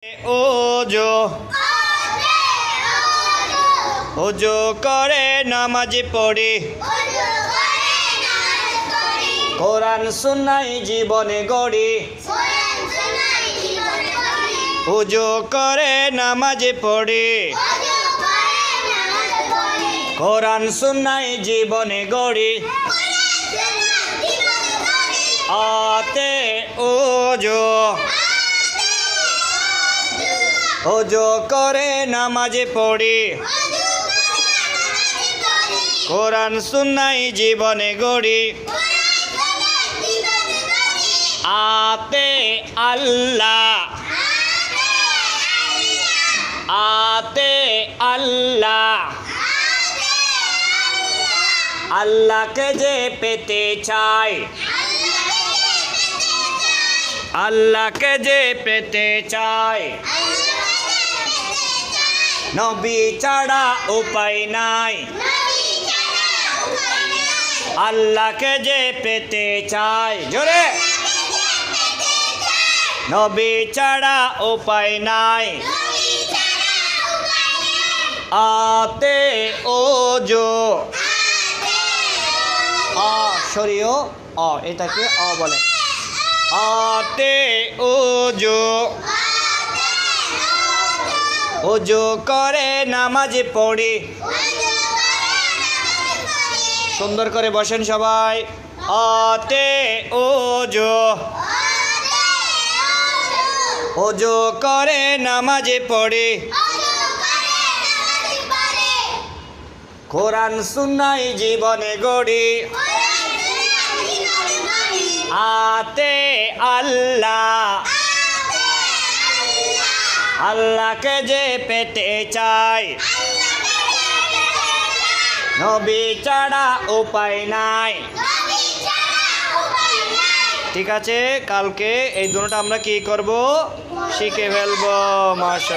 ওজো ওজো করে নামাজ পড়ি, কোরআন সুন্নাহ জীবনে গড়ি। ওজো করে নামাজ পড়ি, কোরআন সুন্নাহ জীবনে গড়ি। আতে ওজো ওজো করে নামাজ পড়ি, কোরআন সুন্নাহ জীবনে গড়ি। আতে আল্লাহ আতে আল্লাহ আল্লাহকে যে পেতে চাই, আল্লাহকে যে পেতে চাই, নবী ছাড়া উপায় নাই। আল্লাহকে যে পেতে চাই, জোরে, নবী ছাড়া উপায় নাই। আতে ওজো সরিও এটাকে বলে। আতে ওজো ওজো করে নামাজ পড়ি। সুন্দর করে বসেন সবাই। আতে ওজো ওজো করে নামাজ পড়ি, কোরআন সুন্নাহ জীবনে গড়ি। আতে আল্লাহ আল্লাহকে যে পেতে চাই, নবী ছাড়া উপায় নাই। ঠিক আছে, কালকে এই দুটোটা আমরা কি করব, শিখে ফেলবো। মাশাআল্লাহ।